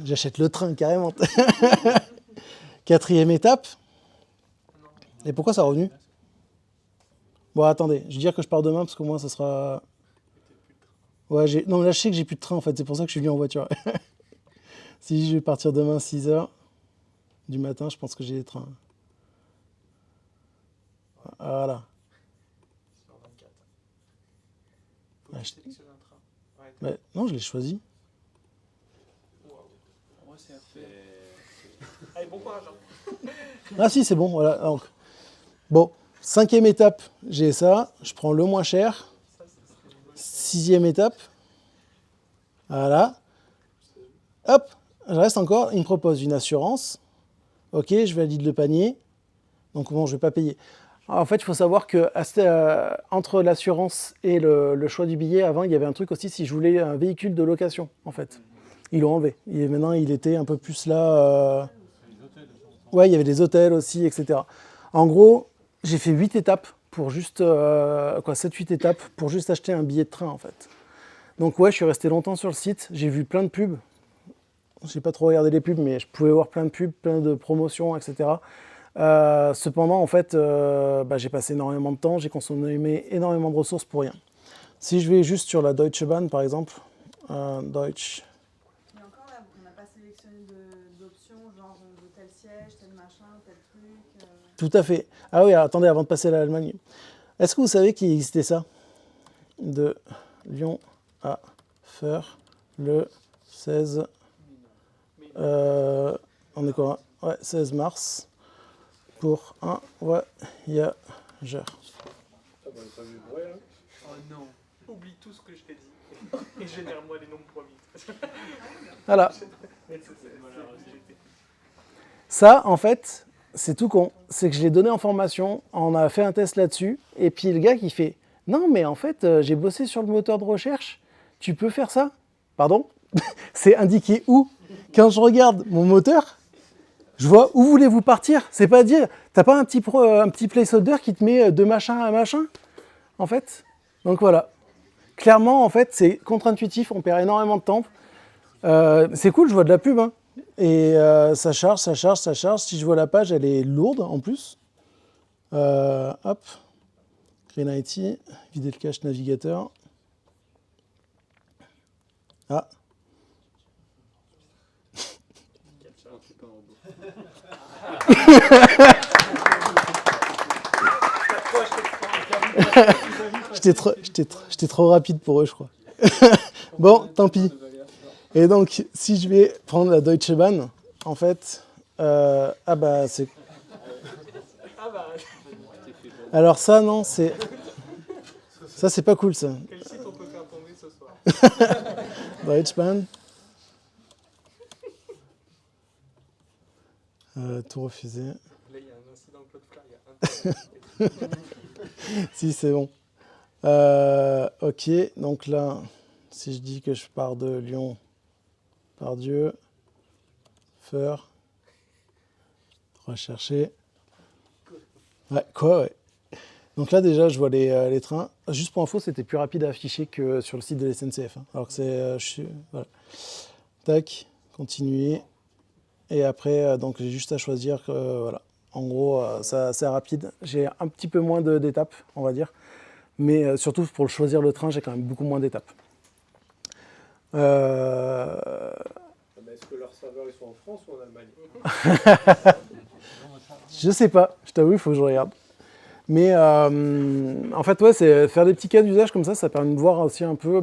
j'achète le train carrément. 4e étape. Et pourquoi ça a revenu? Bon, attendez, je vais dire que je pars demain parce qu'au moins ça sera... Ouais, non, là je sais que j'ai plus de train en fait, c'est pour ça que je suis venu en voiture. Si je vais partir demain 6h du matin, je pense que j'ai des trains. Voilà. Mais non, je l'ai choisi. Moi, c'est allez, bon courage. Ah si, c'est bon, voilà. Donc, bon, 5e étape, j'ai ça. Je prends le moins cher. 6e étape. Voilà. Hop, je reste encore. Il me propose une assurance. Ok, je valide le panier. Donc bon, je ne vais pas payer. En fait, il faut savoir que entre l'assurance et le choix du billet, avant, il y avait un truc aussi, si je voulais un véhicule de location, en fait. Ils l'ont enlevé. Et maintenant, il était un peu plus là... Ouais, il y avait des hôtels aussi, etc. En gros, j'ai fait 8 étapes pour juste... 7-8 étapes pour juste acheter un billet de train, en fait. Donc ouais, je suis resté longtemps sur le site. J'ai vu plein de pubs. J'ai pas trop regardé les pubs, mais je pouvais voir plein de pubs, plein de promotions, etc. Cependant, en fait, j'ai passé énormément de temps, j'ai consommé énormément de ressources pour rien. Si je vais juste sur la Deutsche Bahn, par exemple, Deutsche... Mais encore là, on n'a pas sélectionné d'options, genre tel siège, tel machin, tel truc... Tout à fait. Ah oui, attendez, avant de passer à l'Allemagne. Est-ce que vous savez qu'il existait ça? De Lyon à Feur, le 16... on est quoi? Ouais, 16 mars. Pour un voyageur. Ah bah, on n'a pas vu le bruit, hein. Oh non. Oublie tout ce que je t'ai dit et génère-moi les nombres promis. Voilà. Ça, en fait, c'est tout con. C'est que je l'ai donné en formation, on a fait un test là-dessus, et puis le gars qui fait « Non, mais en fait, j'ai bossé sur le moteur de recherche, tu peux faire ça ?» Pardon? C'est indiqué où? Quand je regarde mon moteur, je vois où voulez-vous partir. C'est pas dire, t'as pas un petit placeholder qui te met de machin à machin, en fait. Donc voilà. Clairement, en fait, c'est contre-intuitif, on perd énormément de temps. C'est cool, je vois de la pub, hein. Et ça charge, ça charge, ça charge. Si je vois la page, elle est lourde en plus. Hop. Green IT, vider le cache navigateur. Ah. J'étais trop rapide pour eux, je crois. Bon, tant pis. Et donc, si je vais prendre la Deutsche Bahn, en fait, ah bah c'est... Alors ça, non, c'est... Ça, c'est pas cool, ça. Quel site on peut faire tomber ce soir? Deutsche Bahn. Tout refusé. Là, il y a un incident Cloudflare, il y a un... Si, c'est bon. Ok, donc là, si je dis que je pars de Lyon, par Dieu, Feur, rechercher. Ouais, quoi, ouais. Donc là, déjà, je vois les trains. Juste pour info, c'était plus rapide à afficher que sur le site de la SNCF. Hein. Alors que c'est... voilà. Tac, continuer. Et après, donc j'ai juste à choisir, voilà. En gros, c'est rapide. J'ai un petit peu moins d'étapes, on va dire. Mais surtout, pour choisir le train, j'ai quand même beaucoup moins d'étapes. Mais est-ce que leurs serveurs ils sont en France ou en Allemagne? Je sais pas, je t'avoue, il faut que je regarde. Mais en fait, ouais, c'est faire des petits cas d'usage comme ça permet de voir aussi un peu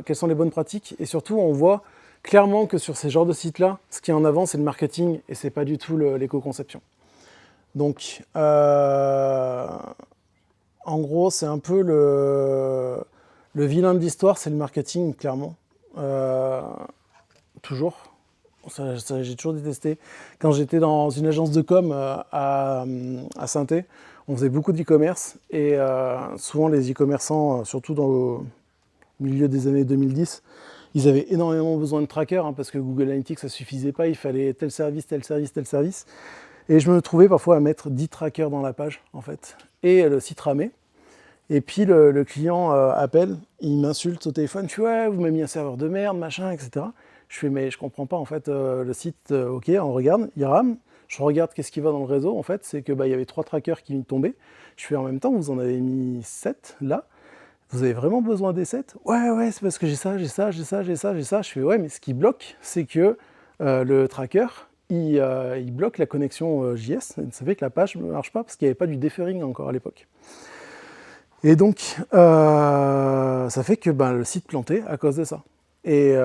quelles sont les bonnes pratiques. Et surtout, on voit clairement que sur ces genres de sites-là, ce qui est en avant, c'est le marketing et c'est pas du tout l'éco-conception. Donc, en gros, c'est un peu le vilain de l'histoire, c'est le marketing, clairement. Toujours. Ça, j'ai toujours détesté. Quand j'étais dans une agence de com à Saint-Thé, on faisait beaucoup d'e-commerce et souvent les e-commerçants, surtout dans le milieu des années 2010, ils avaient énormément besoin de trackers hein, parce que Google Analytics ça suffisait pas, il fallait tel service, tel service, tel service. Et je me trouvais parfois à mettre 10 trackers dans la page en fait. Et le site ramait. Et puis le client appelle, il m'insulte au téléphone, tu vois, vous m'avez mis un serveur de merde, machin, etc. Je fais, mais je comprends pas, en fait, le site, ok, on regarde, il rame, je regarde qu'est-ce qui va dans le réseau, en fait, c'est que il y avait 3 trackers qui tombaient. Je fais, en même temps, vous en avez mis 7, là, vous avez vraiment besoin des 7? Ouais, c'est parce que j'ai ça. Je fais, ouais, mais ce qui bloque, c'est que le tracker, il bloque la connexion JS, ça fait que la page ne marche pas, parce qu'il n'y avait pas du deferring encore à l'époque. Et donc, ça fait que le site plantait à cause de ça. Et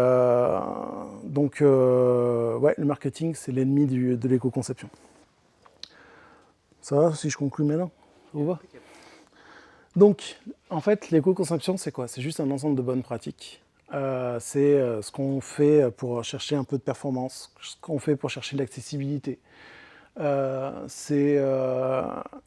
donc, ouais, le marketing, c'est l'ennemi de l'éco-conception. Ça va, si je conclue maintenant? Ça vous va? Donc, en fait, l'éco-conception, c'est quoi? C'est juste un ensemble de bonnes pratiques. C'est ce qu'on fait pour chercher un peu de performance, ce qu'on fait pour chercher de l'accessibilité. Il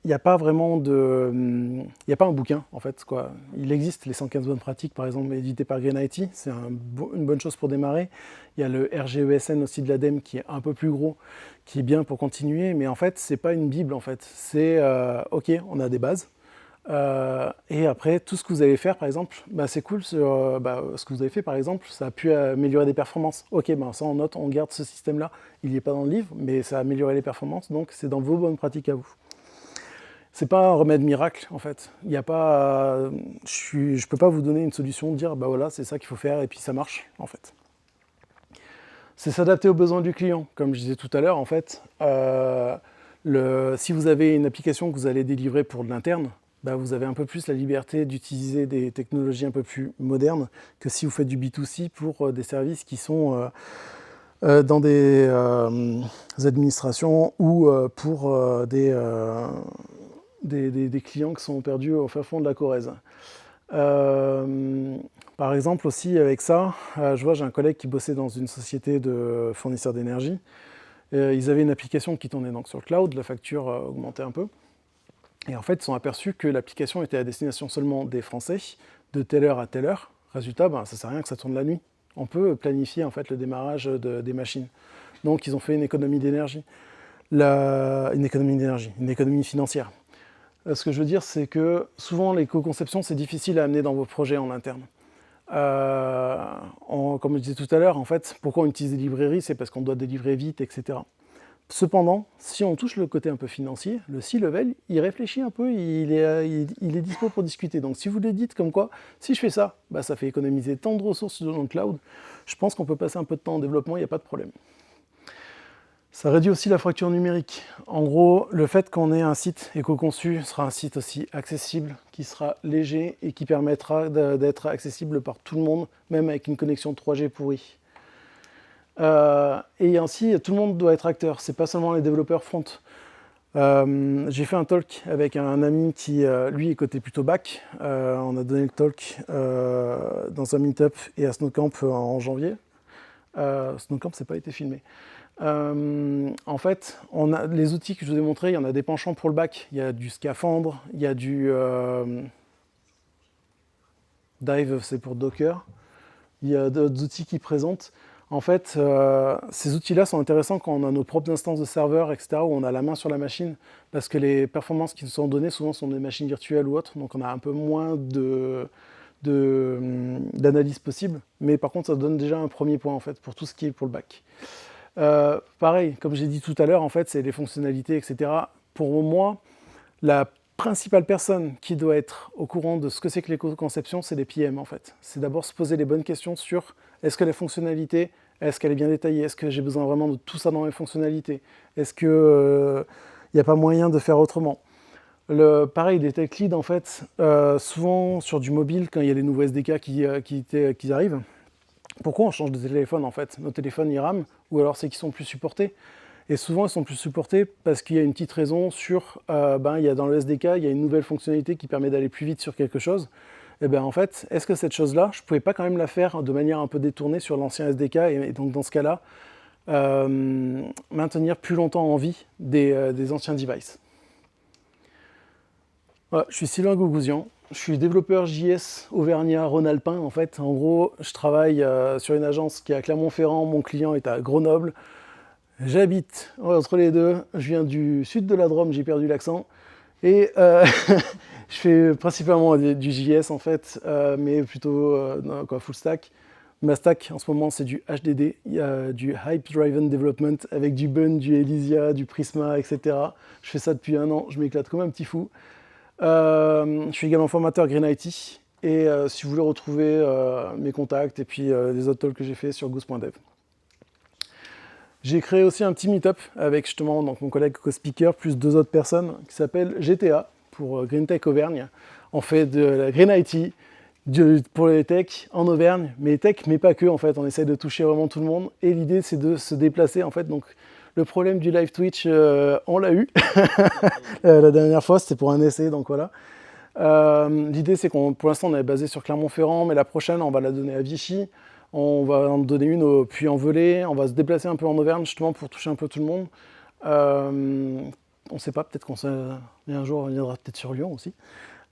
n'y a pas vraiment il n'y a pas un bouquin en fait quoi. Il existe les 115 bonnes pratiques par exemple édité par Green IT, c'est une bonne chose pour démarrer. Il y a le RGESN aussi de l'ADEME qui est un peu plus gros, qui est bien pour continuer, mais en fait c'est pas une bible en fait. C'est ok, on a des bases. Et après, tout ce que vous allez faire, par exemple, c'est cool. Ce que vous avez fait, par exemple, ça a pu améliorer des performances. Ok, ça on note, on garde ce système-là. Il n'y est pas dans le livre, mais ça a amélioré les performances, donc c'est dans vos bonnes pratiques à vous. C'est pas un remède miracle, en fait. Il y a pas, je peux pas vous donner une solution, dire voilà, c'est ça qu'il faut faire et puis ça marche, en fait. C'est s'adapter aux besoins du client, comme je disais tout à l'heure, en fait. Si vous avez une application que vous allez délivrer pour de l'interne, vous avez un peu plus la liberté d'utiliser des technologies un peu plus modernes que si vous faites du B2C pour des services qui sont dans des administrations ou pour des clients qui sont perdus au fin fond de la Corrèze. Par exemple aussi avec ça, je vois j'ai un collègue qui bossait dans une société de fournisseurs d'énergie. Ils avaient une application qui tournait donc sur le cloud, la facture augmentait un peu. Et en fait, ils se sont aperçus que l'application était à destination seulement des Français, de telle heure à telle heure. Résultat, ça ne sert à rien que ça tourne la nuit. On peut planifier en fait le démarrage des machines. Donc ils ont fait une économie d'énergie. Une économie financière. Ce que je veux dire, c'est que souvent l'éco-conception, c'est difficile à amener dans vos projets en interne. Comme je disais tout à l'heure, en fait, pourquoi on utilise des librairies, c'est parce qu'on doit délivrer vite, etc. Cependant, si on touche le côté un peu financier, le C-level, il réfléchit un peu, il est dispo pour discuter. Donc si vous le dites comme quoi, si je fais ça, ça fait économiser tant de ressources dans le cloud, je pense qu'on peut passer un peu de temps en développement, il n'y a pas de problème. Ça réduit aussi la fracture numérique. En gros, le fait qu'on ait un site éco-conçu sera un site aussi accessible, qui sera léger et qui permettra d'être accessible par tout le monde, même avec une connexion 3G pourrie. Et ainsi, tout le monde doit être acteur, c'est pas seulement les développeurs front. J'ai fait un talk avec un ami qui, lui, est côté plutôt back. On a donné le talk dans un meet-up et à Snowcamp en janvier. Snowcamp, ça n'a pas été filmé. En fait, les outils que je vous ai montrés, il y en a des penchants pour le back. Il y a du scaphandre, il y a du Dive, c'est pour Docker. Il y a d'autres outils qui présentent. En fait, ces outils-là sont intéressants quand on a nos propres instances de serveurs, etc., où on a la main sur la machine, parce que les performances qui nous sont données, souvent, sont des machines virtuelles ou autres, donc on a un peu moins d'analyse possible. Mais par contre, ça donne déjà un premier point, en fait, pour tout ce qui est pour le back. Pareil, comme j'ai dit tout à l'heure, en fait, c'est les fonctionnalités, etc. Pour moi, la principale personne qui doit être au courant de ce que c'est que l'éco-conception, c'est les PM, en fait. C'est d'abord se poser les bonnes questions sur est-ce que les fonctionnalités, est-ce qu'elle est bien détaillée, est-ce que j'ai besoin vraiment de tout ça dans mes fonctionnalités, est-ce qu'il n'y a pas moyen de faire autrement. Pareil, les tech leads, en fait, souvent sur du mobile, quand il y a les nouveaux SDK qui arrivent, pourquoi on change de téléphone en fait? Nos téléphones ils rament, ou alors c'est qu'ils sont plus supportés. Et souvent ils sont plus supportés parce qu'il y a une petite raison sur, il y a dans le SDK, il y a une nouvelle fonctionnalité qui permet d'aller plus vite sur quelque chose. Et bien en fait, est-ce que cette chose-là, je ne pouvais pas quand même la faire de manière un peu détournée sur l'ancien SDK et donc dans ce cas-là, maintenir plus longtemps en vie des anciens devices. Voilà, je suis Sylvain Gougouzian. Je suis développeur JS Auvergnat Rhône-Alpin. En fait, en gros, je travaille sur une agence qui est à Clermont-Ferrand. Mon client est à Grenoble. J'habite entre les deux. Je viens du sud de la Drôme, j'ai perdu l'accent. Et je fais principalement du JS en fait, mais plutôt full stack. Ma stack en ce moment, c'est du HDD. Il y a du Hype Driven Development avec du Bun, du Elysia, du Prisma, etc. Je fais ça depuis 1 an. Je m'éclate comme un petit fou. Je suis également formateur Green IT et si vous voulez retrouver mes contacts et puis les autres talks que j'ai fait sur goose.dev. J'ai créé aussi un petit meet-up avec justement donc, mon collègue co-speaker plus 2 autres personnes qui s'appelle GTA pour Green Tech Auvergne. On fait de la Green IT pour les tech en Auvergne, mais tech mais pas que en fait. On essaie de toucher vraiment tout le monde et l'idée c'est de se déplacer en fait. Donc le problème du live Twitch, on l'a eu. La dernière fois, c'était pour un essai, donc voilà. L'idée, c'est pour l'instant, on est basé sur Clermont-Ferrand, mais la prochaine, on va la donner à Vichy. On va en donner une au Puy-en-Velay. On va se déplacer un peu en Auvergne, justement, pour toucher un peu tout le monde. On ne sait pas, peut-être un jour, on viendra peut-être sur Lyon aussi.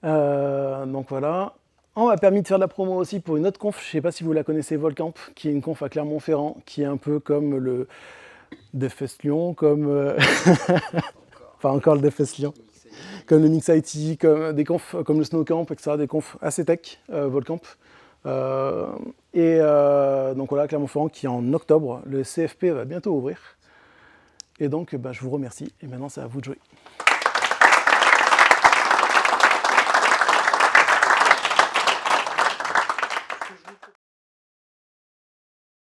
Donc voilà. On m'a permis de faire de la promo aussi pour une autre conf. Je ne sais pas si vous la connaissez, Volcamp, qui est une conf à Clermont-Ferrand, qui est un peu comme le DevFest Lyon, comme enfin encore le DevFest Lyon, comme le Mix IT, comme des confs comme le Snowcamp, etc., des confs assez tech, Volcamp. Donc voilà, Clermont-Ferrand qui est en octobre, le CFP va bientôt ouvrir. Et donc je vous remercie, et maintenant c'est à vous de jouer.